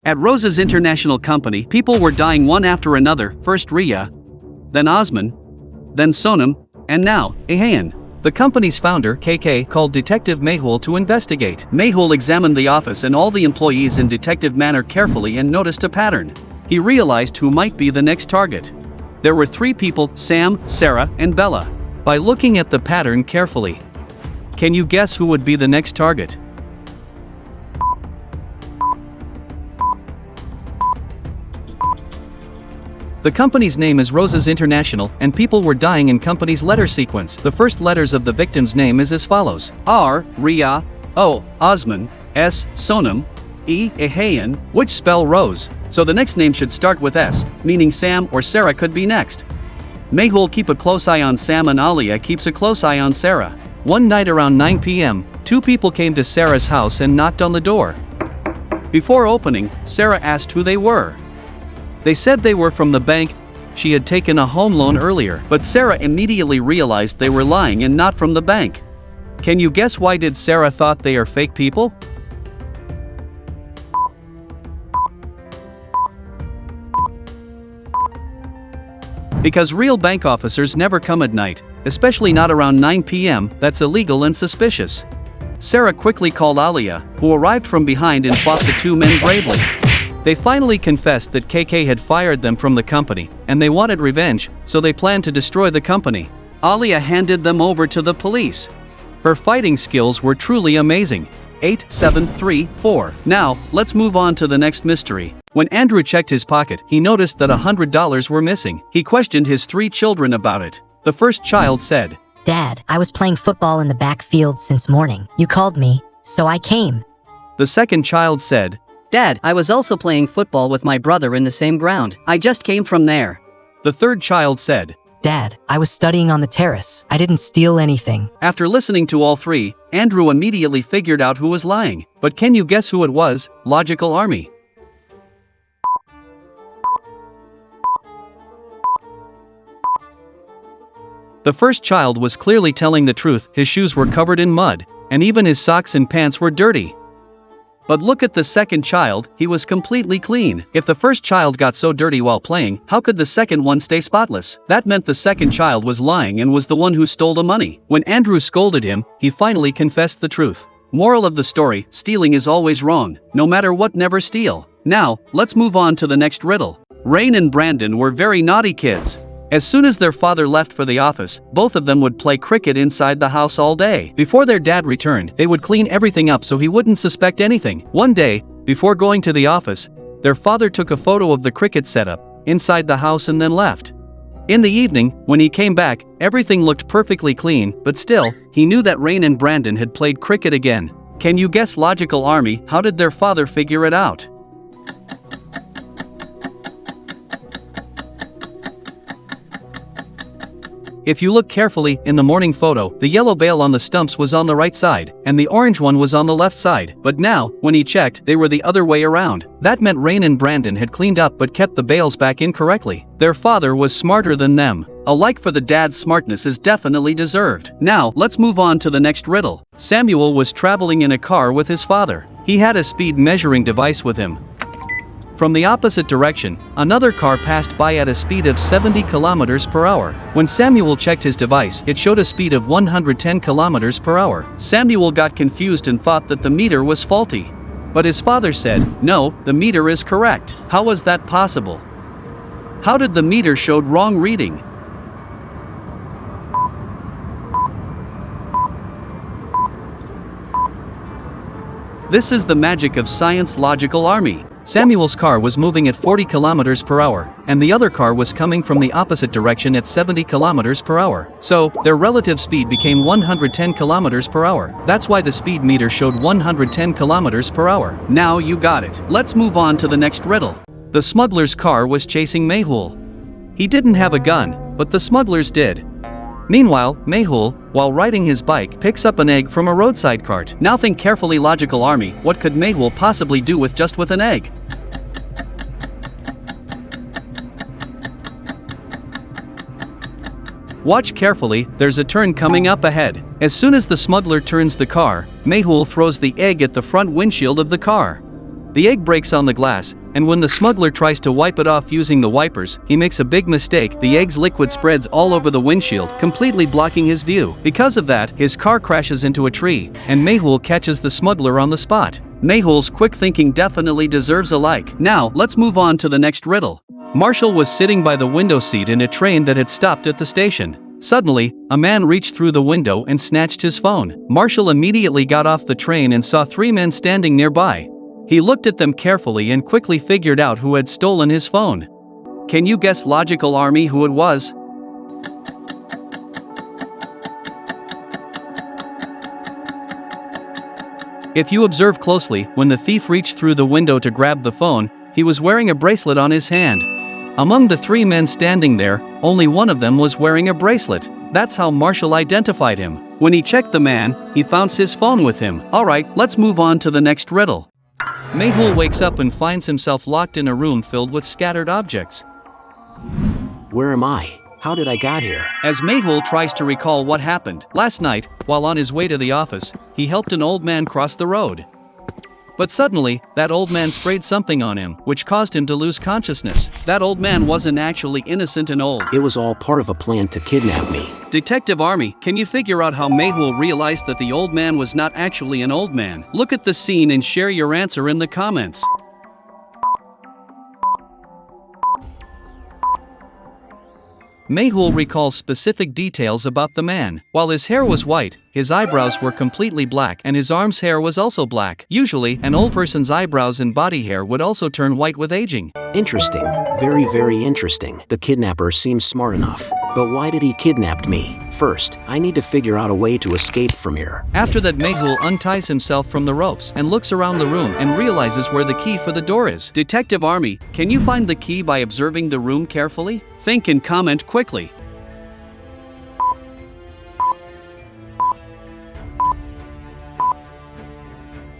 At Rose's international company, people were dying one after another, first Ria, then Osman, then Sonam, and now, Ahayan. The company's founder, KK, called Detective Mehul to investigate. Mehul examined the office and all the employees in detective manner carefully and noticed a pattern. He realized who might be the next target. There were 3 people, Sam, Sarah, and Bella. By looking at the pattern carefully, can you guess who would be the next target? The company's name is Rose's International, and people were dying in company's letter sequence. The first letters of the victim's name is as follows: R, Ria, O, Osman, S, Sonam, E, Ahayan, which spell Rose. So the next name should start with S, meaning Sam or Sarah could be next. Mehul keep a close eye on Sam and Alia keeps a close eye on Sarah. One night around 9 p.m., 2 people came to Sarah's house and knocked on the door. Before opening, Sarah asked who they were. They said they were from the bank. She had taken a home loan earlier, but Sarah immediately realized they were lying and not from the bank. Can you guess why did Sarah thought they are fake people? Because real bank officers never come at night, especially not around 9 p.m., that's illegal and suspicious. Sarah quickly called Alia, who arrived from behind and fought the 2 men bravely. They finally confessed that KK had fired them from the company, and they wanted revenge, so they planned to destroy the company. Alia handed them over to the police. Her fighting skills were truly amazing. 8, 7, 3, 4. Now, let's move on to the next mystery. When Andrew checked his pocket, he noticed that $100 were missing. He questioned his 3 children about it. The first child said, "Dad, I was playing football in the backfield since morning. You called me, so I came." The second child said, "Dad, I was also playing football with my brother in the same ground. I just came from there." The third child said, "Dad, I was studying on the terrace. I didn't steal anything." After listening to all 3, Andrew immediately figured out who was lying. But can you guess who it was? Logical Army. The first child was clearly telling the truth. His shoes were covered in mud, and even his socks and pants were dirty. But look at the second child, he was completely clean. If the first child got so dirty while playing, how could the second one stay spotless? That meant the second child was lying and was the one who stole the money. When Andrew scolded him, he finally confessed the truth. Moral of the story: stealing is always wrong. No matter what, never steal. Now, let's move on to the next riddle. Rain and Brandon were very naughty kids. As soon as their father left for the office, both of them would play cricket inside the house all day. Before their dad returned, they would clean everything up so he wouldn't suspect anything. One day, before going to the office, their father took a photo of the cricket setup inside the house and then left. In the evening, when he came back, everything looked perfectly clean, but still, he knew that Rain and Brandon had played cricket again. Can you guess, Logical Army, how did their father figure it out? If you look carefully, in the morning photo, the yellow bale on the stumps was on the right side, and the orange one was on the left side. But now, when he checked, they were the other way around. That meant Rain and Brandon had cleaned up but kept the bales back incorrectly. Their father was smarter than them. A like for the dad's smartness is definitely deserved. Now, let's move on to the next riddle. Samuel was traveling in a car with his father. He had a speed measuring device with him. From the opposite direction, another car passed by at a speed of 70 kilometers per hour. When Samuel checked his device, it showed a speed of 110 kilometers per hour. Samuel got confused and thought that the meter was faulty. But his father said, "No, the meter is correct." How was that possible? How did the meter showed wrong reading? This is the magic of science, Logical Army. Samuel's car was moving at 40 kilometers per hour, and the other car was coming from the opposite direction at 70 kilometers per hour. So, their relative speed became 110 kilometers per hour. That's why the speed meter showed 110 kilometers per hour. Now you got it. Let's move on to the next riddle. The smuggler's car was chasing Mehul. He didn't have a gun, but the smugglers did. Meanwhile, Mehul, while riding his bike, picks up an egg from a roadside cart. Now think carefully, Logical Army, what could Mehul possibly do with just an egg? Watch carefully, there's a turn coming up ahead. As soon as the smuggler turns the car, Mehul throws the egg at the front windshield of the car. The egg breaks on the glass, and when the smuggler tries to wipe it off using the wipers, he makes a big mistake. The egg's liquid spreads all over the windshield, completely blocking his view. Because of that, his car crashes into a tree, and Mehul catches the smuggler on the spot. Mehul's quick thinking definitely deserves a like. Now, let's move on to the next riddle. Marshall was sitting by the window seat in a train that had stopped at the station. Suddenly, a man reached through the window and snatched his phone. Marshall immediately got off the train and saw 3 men standing nearby. He looked at them carefully and quickly figured out who had stolen his phone. Can you guess, logical army, who it was? If you observe closely, when the thief reached through the window to grab the phone, he was wearing a bracelet on his hand. Among the 3 men standing there, only one of them was wearing a bracelet. That's how Marshall identified him. When he checked the man, he found his phone with him. Alright, let's move on to the next riddle. Mehul wakes up and finds himself locked in a room filled with scattered objects. Where am I? How did I get here? As Mehul tries to recall what happened, last night, while on his way to the office, he helped an old man cross the road. But suddenly, that old man sprayed something on him, which caused him to lose consciousness. That old man wasn't actually innocent and old. It was all part of a plan to kidnap me. Detective Army, can you figure out how Mehul realized that the old man was not actually an old man? Look at the scene and share your answer in the comments. Mehul recalls specific details about the man. While his hair was white, his eyebrows were completely black and his arm's hair was also black. Usually, an old person's eyebrows and body hair would also turn white with aging. Interesting. Very, very interesting. The kidnapper seems smart enough. But why did he kidnap me? First, I need to figure out a way to escape from here. After that, Mehul unties himself from the ropes and looks around the room and realizes where the key for the door is. Detective Army, can you find the key by observing the room carefully? Think and comment quickly.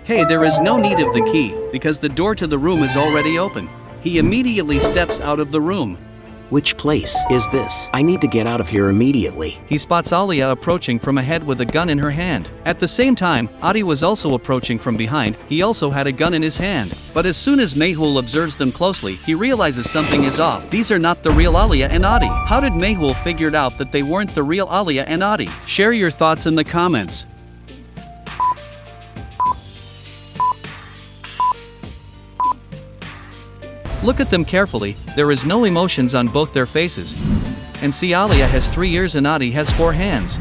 Hey, there is no need of the key, because the door to the room is already open. He immediately steps out of the room. Which place is this? I need to get out of here immediately. He spots Alia approaching from ahead with a gun in her hand. At the same time, Adi was also approaching from behind. He also had a gun in his hand. But as soon as Mehul observes them closely, he realizes something is off. These are not the real Alia and Adi. How did Mehul figure out that they weren't the real Alia and Adi? Share your thoughts in the comments. Look at them carefully, there is no emotions on both their faces. And see, Alia has 3 ears and Adi has 4 hands.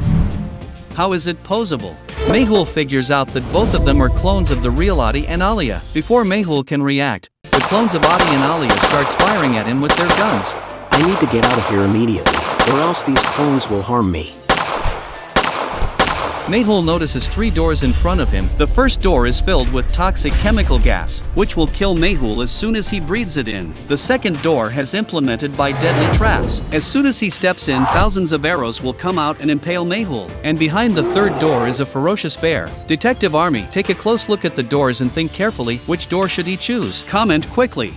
How is it possible? Mehul figures out that both of them are clones of the real Adi and Alia. Before Mehul can react, the clones of Adi and Alia starts firing at him with their guns. I need to get out of here immediately, or else these clones will harm me. Mehul notices 3 doors in front of him. The first door is filled with toxic chemical gas, which will kill Mehul as soon as he breathes it in. The second door has implemented by deadly traps. As soon as he steps in, thousands of arrows will come out and impale Mehul. And behind the third door is a ferocious bear. Detective Army, take a close look at the doors and think carefully, which door should he choose? Comment quickly.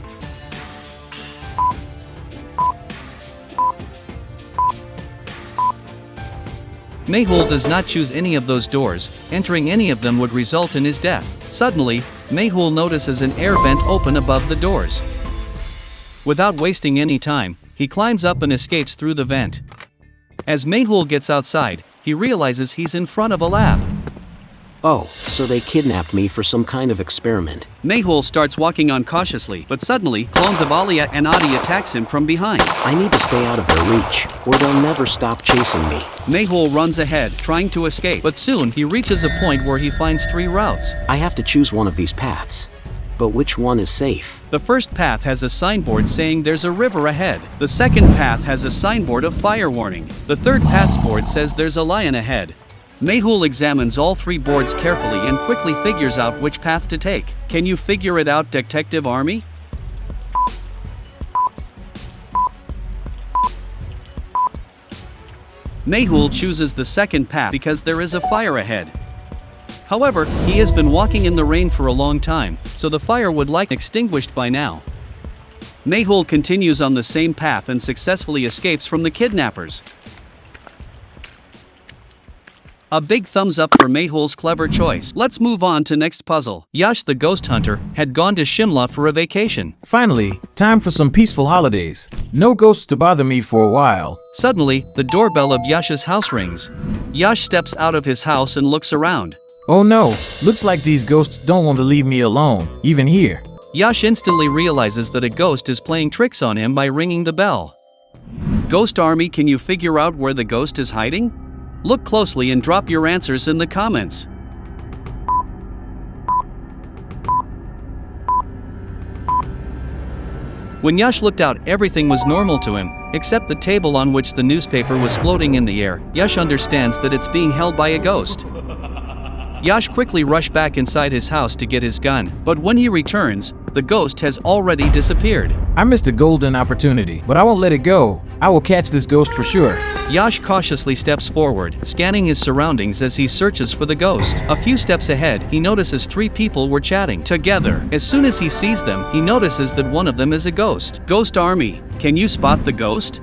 Mehul does not choose any of those doors. Entering any of them would result in his death. Suddenly, Mehul notices an air vent open above the doors. Without wasting any time, he climbs up and escapes through the vent. As Mehul gets outside, he realizes he's in front of a lab. Oh, so they kidnapped me for some kind of experiment. Mehul starts walking on cautiously, but suddenly, clones of Alia and Adi attacks him from behind. I need to stay out of their reach, or they'll never stop chasing me. Mehul runs ahead, trying to escape, but soon he reaches a point where he finds 3 routes. I have to choose one of these paths. But which one is safe? The first path has a signboard saying there's a river ahead. The second path has a signboard of fire warning. The third path's board says there's a lion ahead. Mehul examines all 3 boards carefully and quickly figures out which path to take. Can you figure it out, Detective Army? Mehul chooses the second path because there is a fire ahead. However, he has been walking in the rain for a long time, so the fire would likely extinguished by now. Mehul continues on the same path and successfully escapes from the kidnappers. A big thumbs up for Mehul's clever choice. Let's move on to next puzzle. Yash the ghost hunter had gone to Shimla for a vacation. Finally, time for some peaceful holidays. No ghosts to bother me for a while. Suddenly, the doorbell of Yash's house rings. Yash steps out of his house and looks around. Oh no, looks like these ghosts don't want to leave me alone, even here. Yash instantly realizes that a ghost is playing tricks on him by ringing the bell. Ghost Army, can you figure out where the ghost is hiding? Look closely and drop your answers in the comments. When Yash looked out, everything was normal to him, except the table on which the newspaper was floating in the air. Yash understands that it's being held by a ghost. Yash quickly rushed back inside his house to get his gun, but when he returns, the ghost has already disappeared. I missed a golden opportunity, but I won't let it go. I will catch this ghost for sure. Yash cautiously steps forward, scanning his surroundings as he searches for the ghost. A few steps ahead, he notices 3 people were chatting together. As soon as he sees them, he notices that one of them is a ghost. Ghost Army, can you spot the ghost?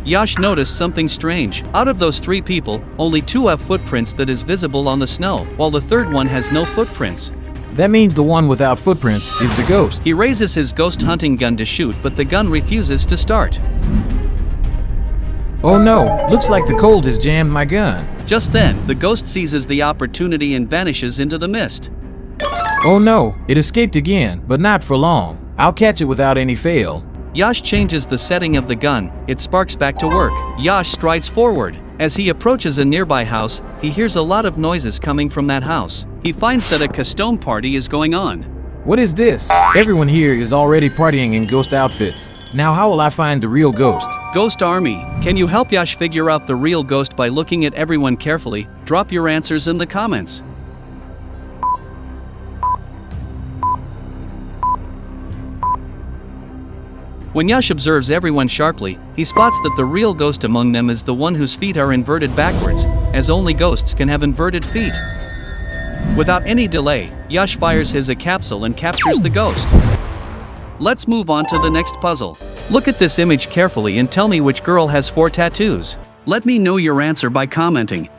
Yash noticed something strange. Out of those 3 people, only 2 have footprints that is visible on the snow, while the third one has no footprints. That means the one without footprints is the ghost. He raises his ghost hunting gun to shoot, but the gun refuses to start. Oh no, looks like the cold has jammed my gun. Just then, the ghost seizes the opportunity and vanishes into the mist. Oh no, it escaped again, but not for long. I'll catch it without any fail. Yash changes the setting of the gun, it sparks back to work. Yash strides forward. As he approaches a nearby house, he hears a lot of noises coming from that house. He finds that a custom party is going on. What is this? Everyone here is already partying in ghost outfits. Now how will I find the real ghost? Ghost Army, can you help Yash figure out the real ghost by looking at everyone carefully? Drop your answers in the comments. When Yash observes everyone sharply, he spots that the real ghost among them is the one whose feet are inverted backwards, as only ghosts can have inverted feet. Without any delay, Yash fires his a capsule and captures the ghost. Let's move on to the next puzzle. Look at this image carefully and tell me which girl has 4 tattoos. Let me know your answer by commenting.